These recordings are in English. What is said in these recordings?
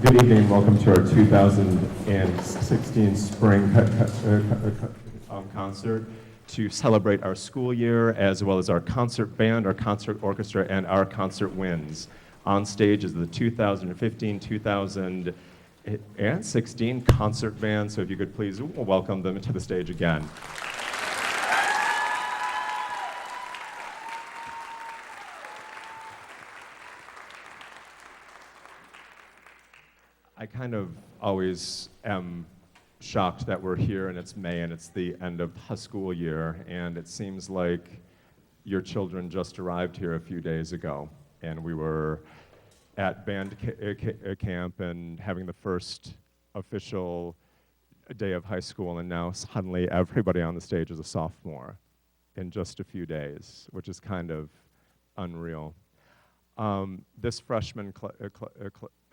Good evening, welcome to our 2016 spring concert to celebrate our school year, as well as our concert band, our concert orchestra, and our concert wins. On stage is the 2015-2016 concert band, so if you could please welcome them to the stage again. I kind of always am shocked that we're here and it's May and it's the end of the school year, and it seems like your children just arrived here a few days ago, and we were at band camp and having the first official day of high school, and now suddenly everybody on the stage is a sophomore in just a few days, which is kind of unreal. This freshman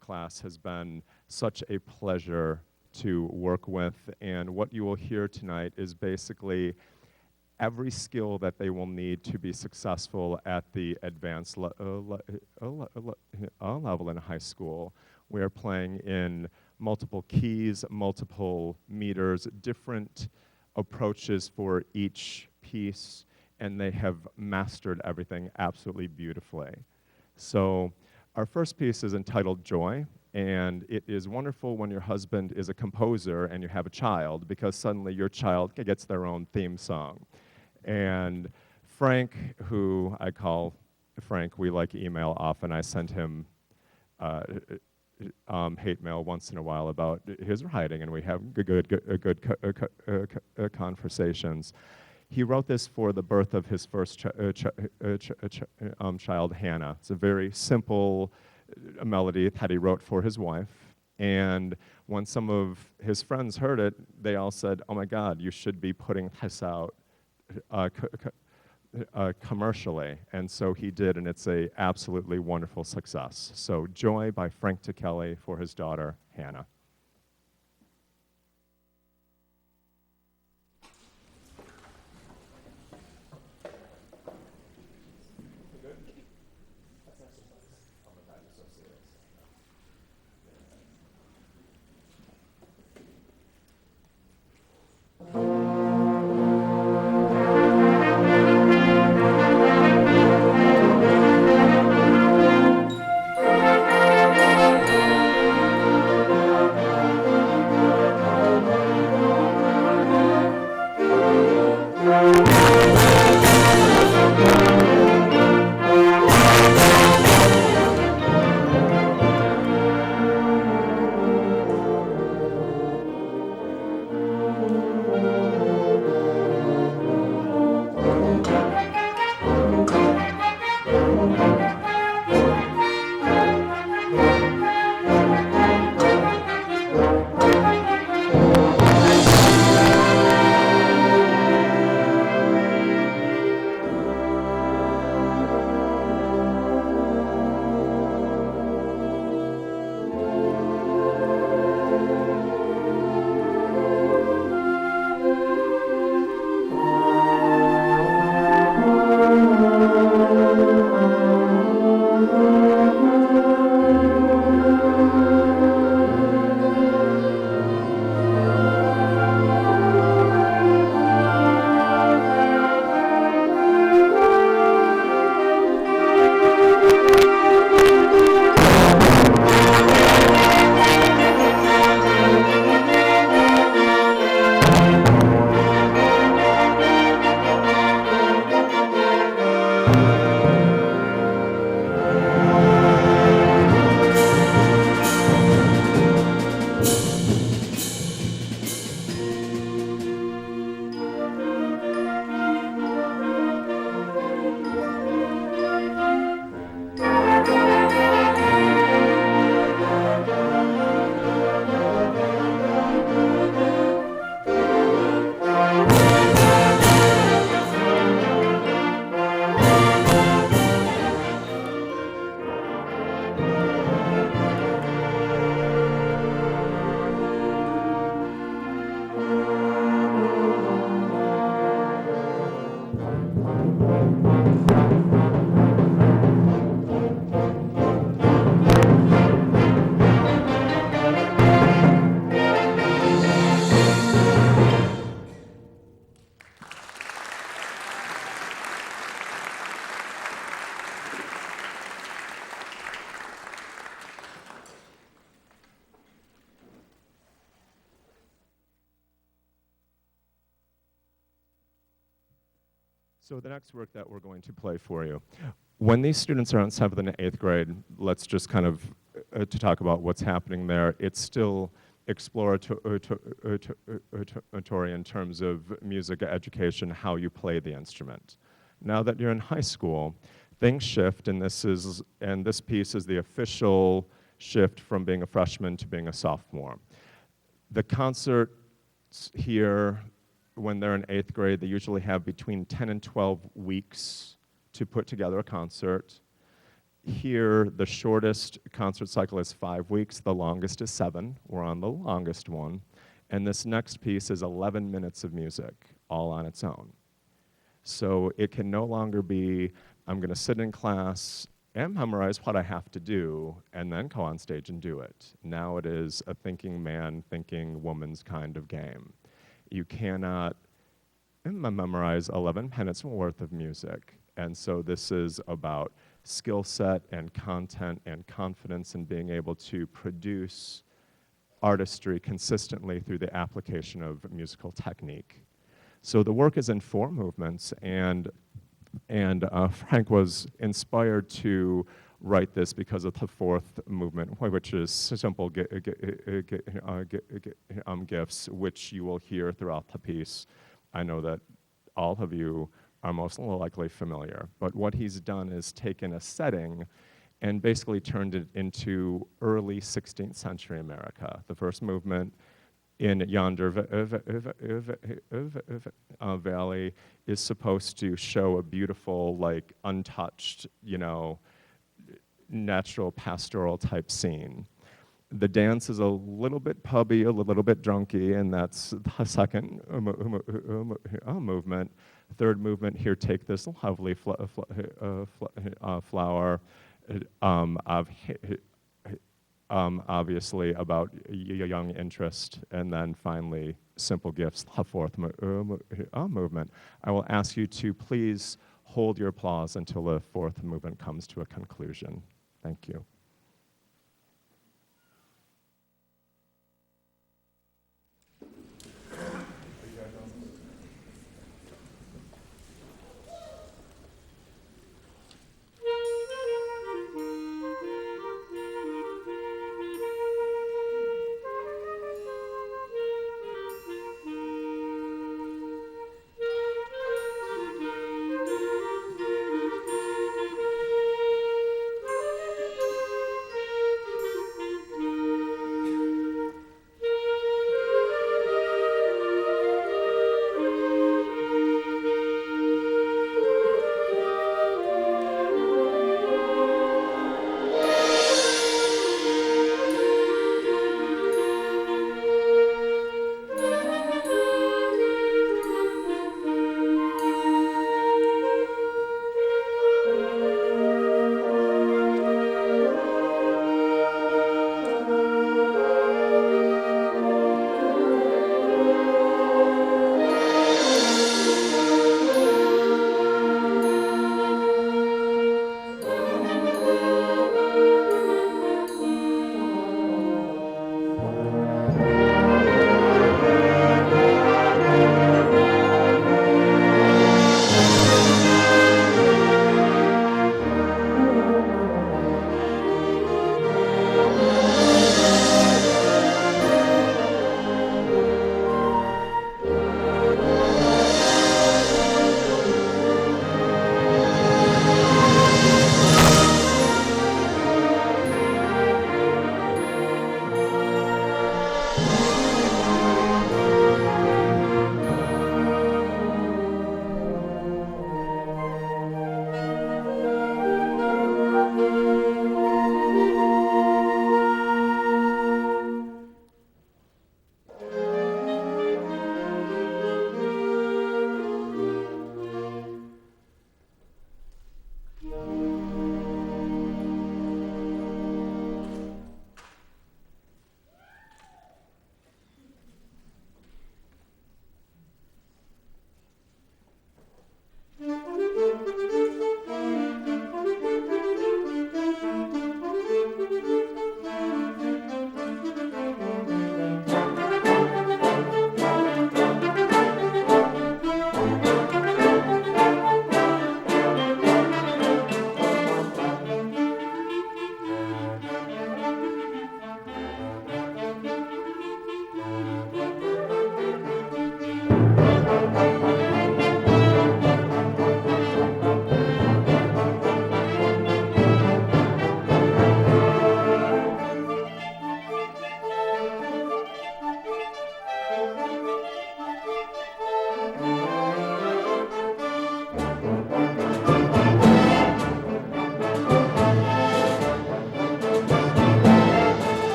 class has been such a pleasure to work with, and what you will hear tonight is basically every skill that they will need to be successful at the advanced level in high school. We are playing in multiple keys, multiple meters, different approaches for each piece, and they have mastered everything absolutely beautifully. So our first piece is entitled Joy, and it is wonderful when your husband is a composer and you have a child, because suddenly your child gets their own theme song. And Frank, who I call Frank, we like email often. I send him hate mail once in a while about his writing, and we have good conversations. He wrote this for the birth of his first child, Hannah. It's a very simple melody that he wrote for his wife. And when some of his friends heard it, they all said, "Oh my God, you should be putting this out commercially." And so he did, and it's a absolutely wonderful success. So Joy by Frank Kelly for his daughter, Hannah. So the next work that we're going to play for you, when these students are in 7th and 8th grade, let's just kind of to talk about what's happening there. It's still exploratory in terms of music education, how you play the instrument. Now that you're in high school, things shift, and this piece is the official shift from being a freshman to being a sophomore. The concerts here, when they're in 8th grade, they usually have between 10 and 12 weeks to put together a concert. Here, the shortest concert cycle is 5 weeks, the longest is 7. We're on the longest one. And this next piece is 11 minutes of music, all on its own. So it can no longer be, I'm gonna sit in class and memorize what I have to do, and then go on stage and do it. Now it is a thinking man, thinking woman's kind of game. You cannot memorize 11 minutes worth of music. And so this is about skill set and content and confidence in being able to produce artistry consistently through the application of musical technique. So the work is in 4 movements, and Frank was inspired to write this because of the 4th movement, which is simple gifts, which you will hear throughout the piece. I know that all of you are most likely familiar, but what he's done is taken a setting and basically turned it into early 16th century America. The first movement in yonder valley is supposed to show a beautiful, like, untouched, natural pastoral type scene. The dance is a little bit pubby, a little bit drunky, and that's the second movement. Third movement here, take this lovely flower, obviously about young interest, and then finally simple gifts, the 4th movement. I will ask you to please hold your applause until the 4th movement comes to a conclusion. Thank you.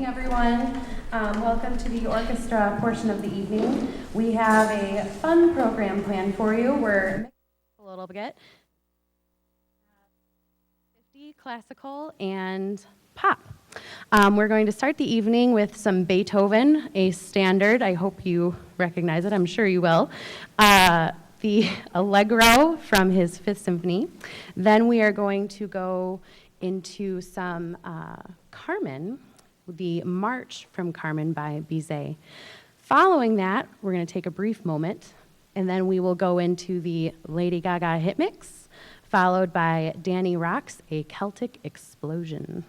evening, everyone. Welcome to the orchestra portion of the evening. We have a fun program planned for you. We're mixing a little bit. 50 classical and pop. We're going to start the evening with some Beethoven, a standard. I hope you recognize it. I'm sure you will. The Allegro from his Fifth Symphony. Then we are going to go into some Carmen, the March from Carmen by Bizet. Following that, we're going to take a brief moment, and then we will go into the Lady Gaga hit mix, followed by Danny Rock's A Celtic Explosion.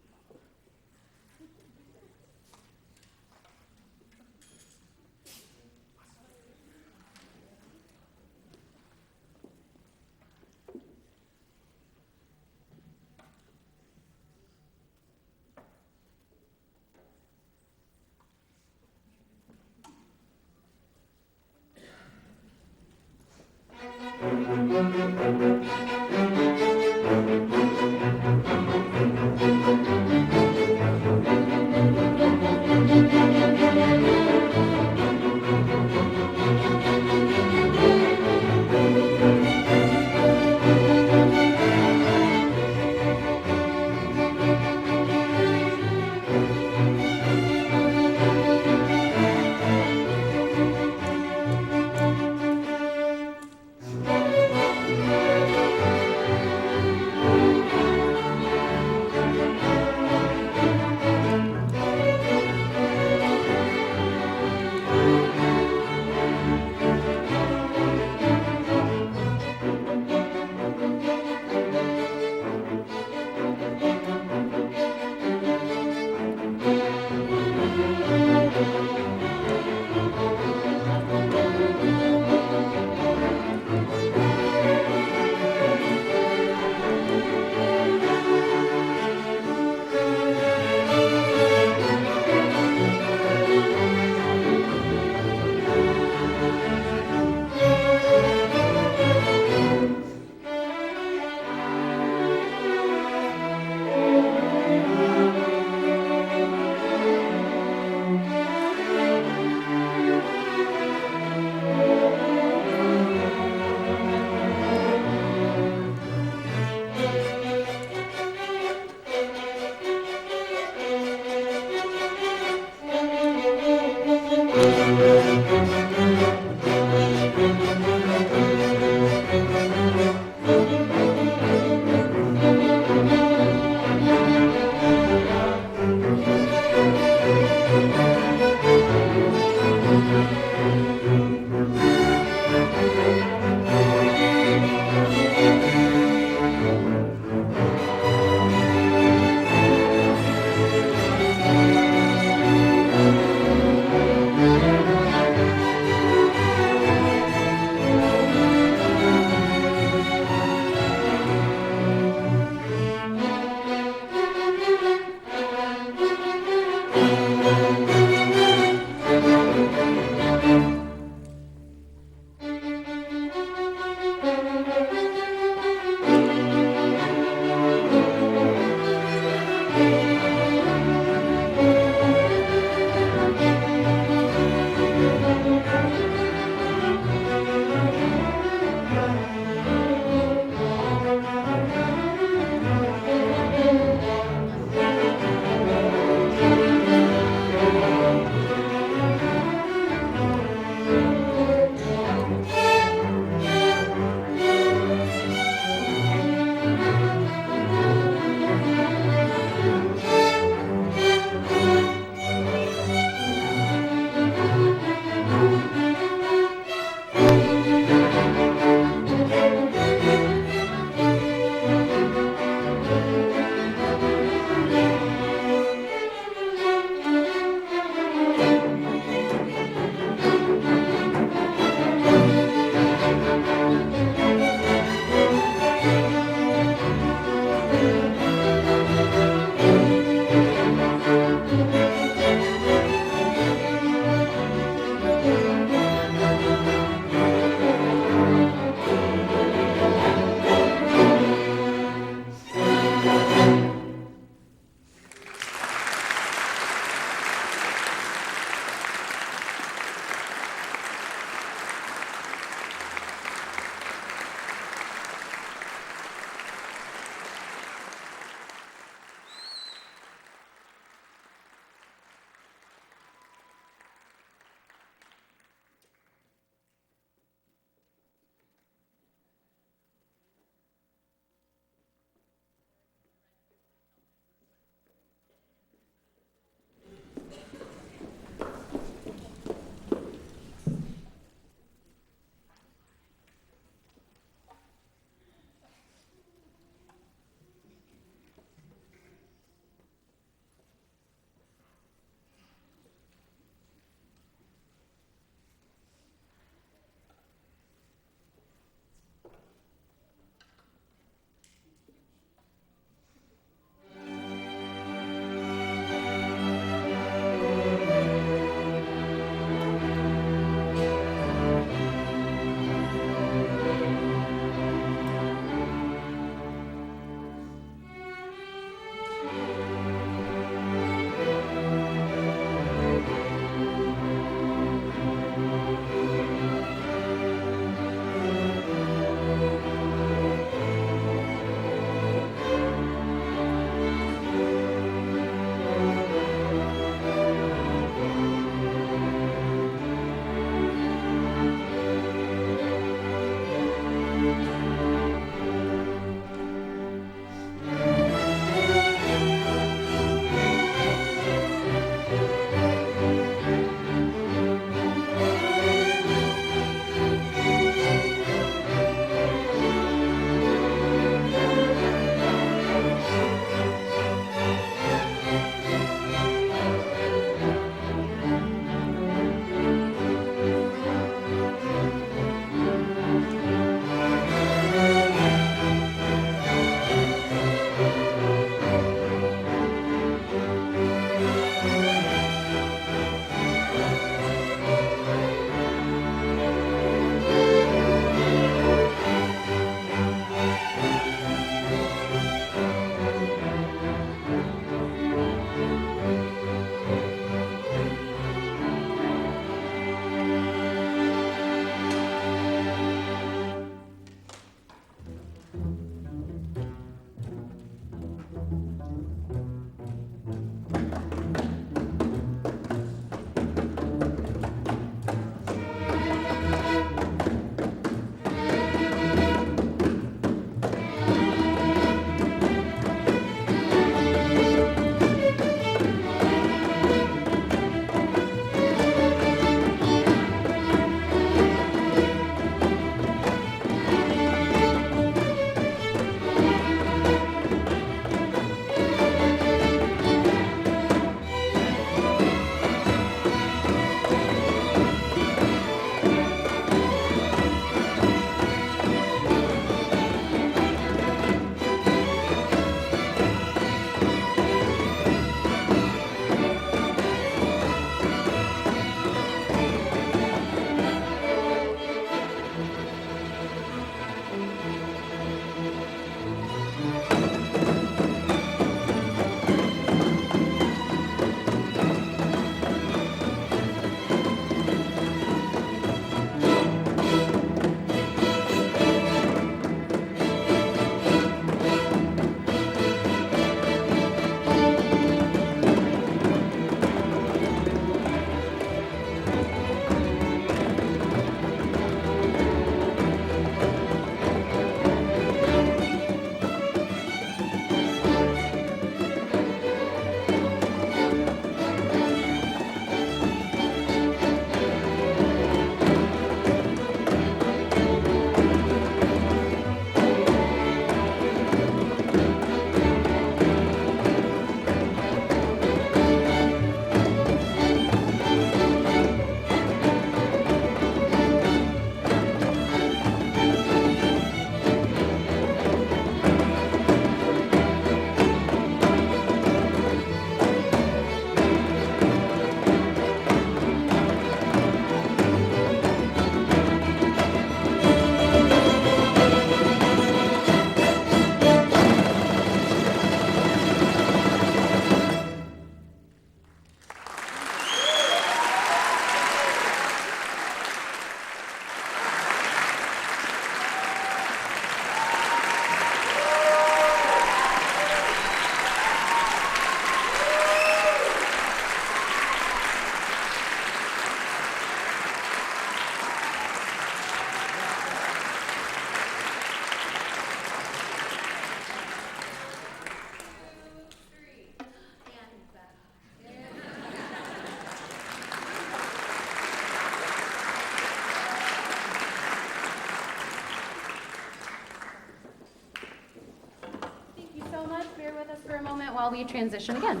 while we transition again.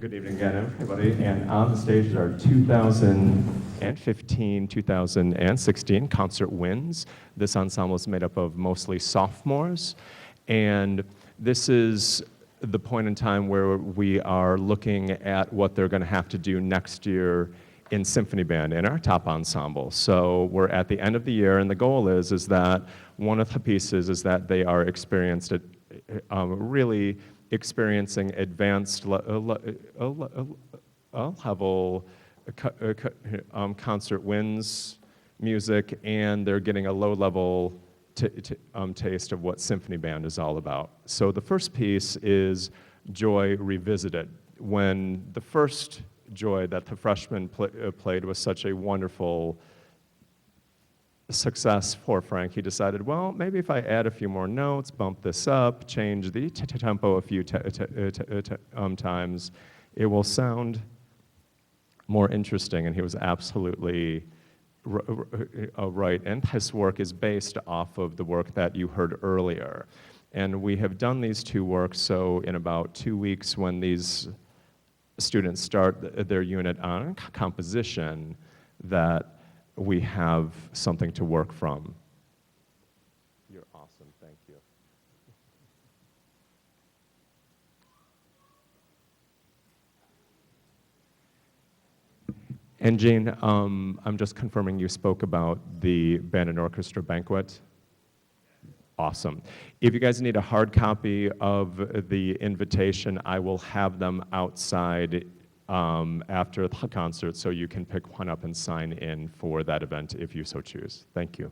Good evening again, everybody. And on the stage is our 2015, 2016 concert wins. This ensemble is made up of mostly sophomores. And this is the point in time where we are looking at what they're going to have to do next year in symphony band in our top ensemble. So we're at the end of the year, and the goal is that one of the pieces is that they are experienced at really experiencing advanced level concert wins music, and they're getting a low-level taste of what symphony band is all about. So the first piece is Joy Revisited. When the first Joy that the freshmen played was such a wonderful success for Frank, he decided, well, maybe if I add a few more notes, bump this up, change the tempo a few times, it will sound more interesting. And he was absolutely right. And his work is based off of the work that you heard earlier. And we have done these two works, so in about 2 weeks when these students start their unit on composition, that we have something to work from. You're awesome, thank you. And Jean, I'm just confirming you spoke about the band and orchestra banquet. Awesome. If you guys need a hard copy of the invitation, I will have them outside after the concert, so you can pick one up and sign in for that event if you so choose. Thank you.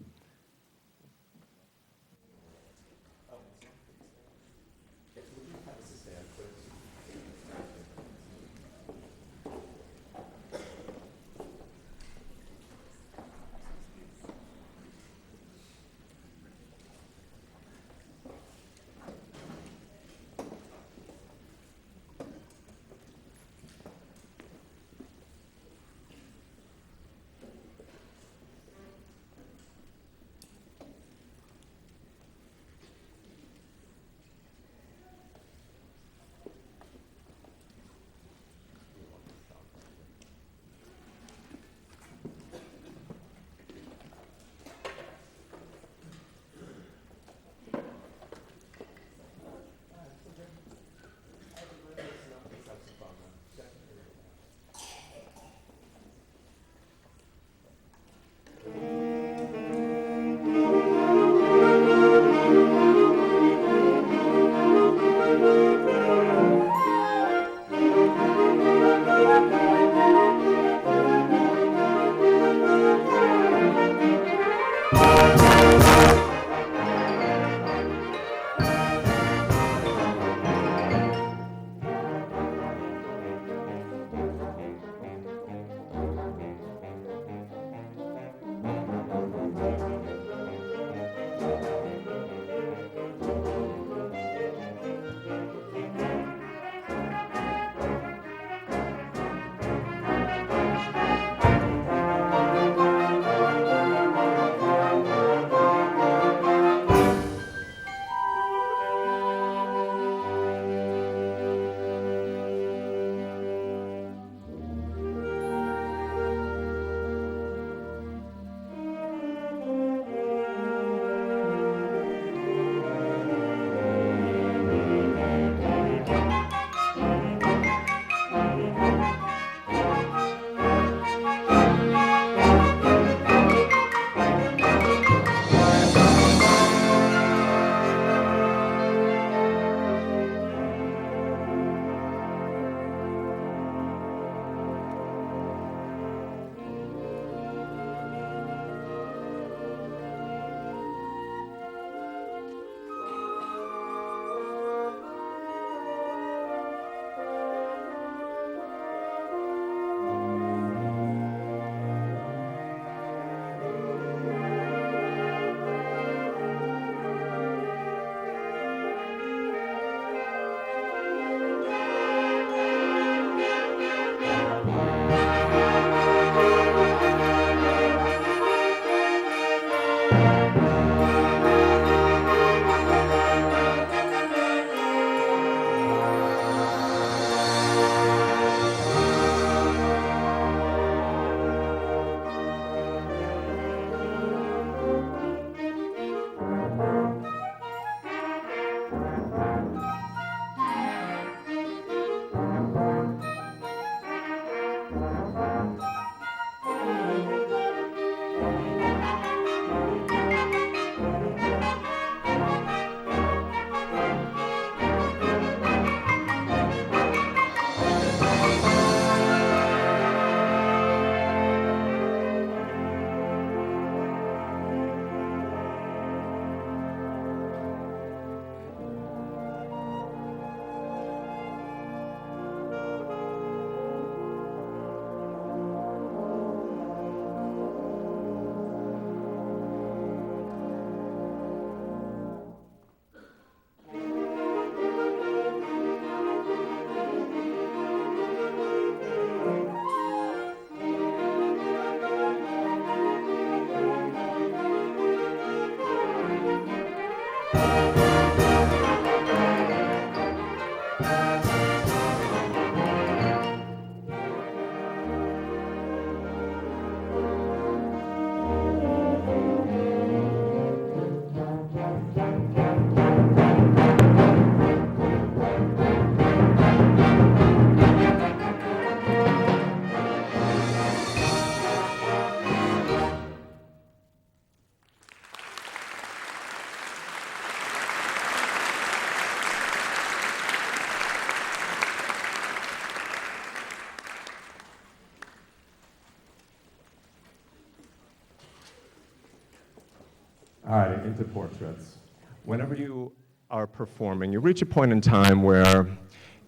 All right, into portraits. Whenever you are performing, you reach a point in time where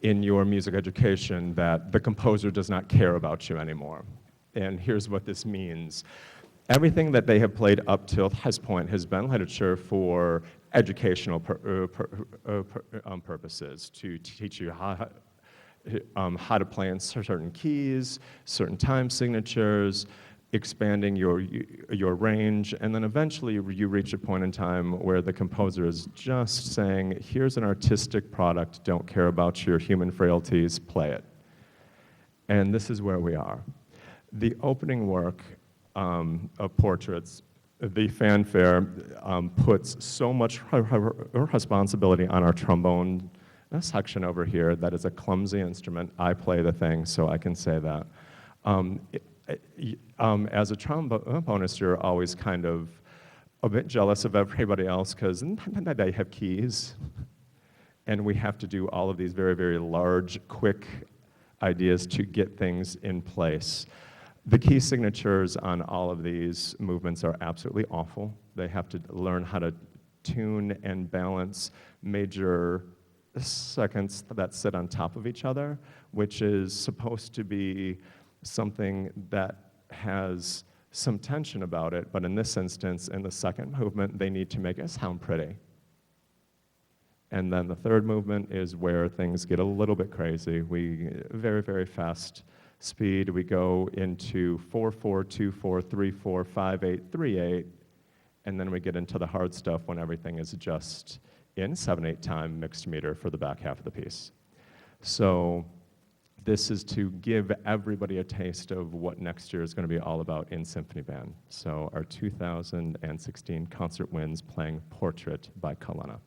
in your music education that the composer does not care about you anymore. And here's what this means. Everything that they have played up till this point has been literature for educational purposes, to teach you how to play in certain keys, certain time signatures, expanding your range, and then eventually you reach a point in time where the composer is just saying, here's an artistic product, don't care about your human frailties, play it. And this is where we are. The opening work of portraits, the fanfare puts so much responsibility on our trombone section over here that is a clumsy instrument. I play the thing, so I can say that. As a trombonist, you're always kind of a bit jealous of everybody else because they have keys, and we have to do all of these very, very large, quick ideas to get things in place. The key signatures on all of these movements are absolutely awful. They have to learn how to tune and balance major seconds that sit on top of each other, which is supposed to be something that has some tension about it, but in this instance, in the second movement, they need to make it sound pretty. And then the third movement is where things get a little bit crazy. We very, very fast speed. We go into 4/4, 2/4, 3/4, 5/8, 3/8, and then we get into the hard stuff when everything is just in 7/8 time mixed meter for the back half of the piece. So this is to give everybody a taste of what next year is going to be all about in symphony band. So our 2016 concert wins playing Portrait by Kalena.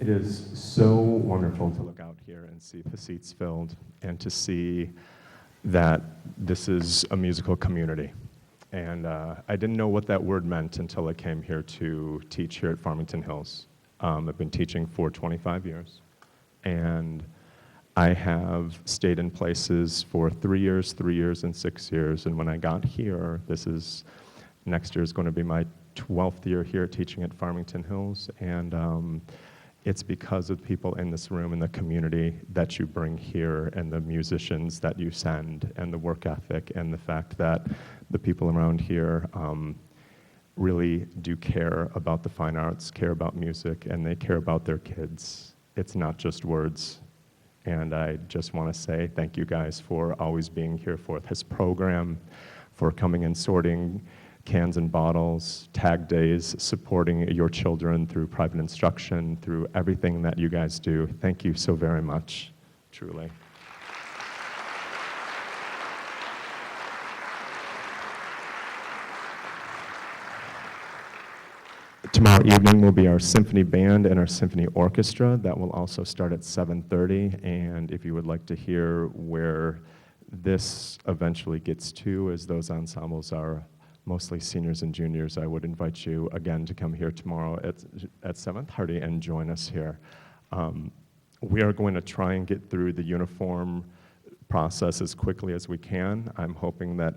It is so wonderful to look out here and see the seats filled and to see that this is a musical community. And I didn't know what that word meant until I came here to teach here at Farmington Hills. I've been teaching for 25 years. And I have stayed in places for 3 years, and 6 years. And when I got here, next year is going to be my 12th year here teaching at Farmington Hills. And it's because of people in this room and the community that you bring here and the musicians that you send and the work ethic and the fact that the people around here really do care about the fine arts, care about music, and they care about their kids. It's not just words. And I just want to say thank you guys for always being here for this program, for coming and sorting cans and bottles, tag days, supporting your children through private instruction, through everything that you guys do. Thank you so very much, truly. Tomorrow evening will be our symphony band and our symphony orchestra. That will also start at 7:30. And if you would like to hear where this eventually gets to, as those ensembles are mostly seniors and juniors, I would invite you again to come here tomorrow at 7:30 and join us here. We are going to try and get through the uniform process as quickly as we can. I'm hoping that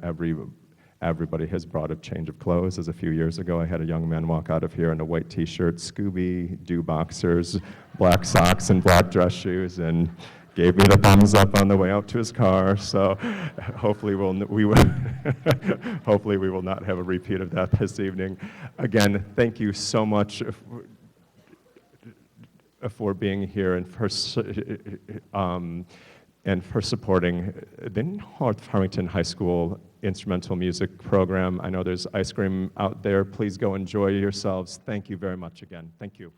everybody has brought a change of clothes. As a few years ago, I had a young man walk out of here in a white t-shirt, Scooby-Doo boxers, black socks, and black dress shoes, and gave me the thumbs up on the way out to his car. So hopefully hopefully we will not have a repeat of that this evening. Again, thank you so much for being here and for supporting the North Farmington High School instrumental music program. I know there's ice cream out there. Please go enjoy yourselves. Thank you very much again. Thank you.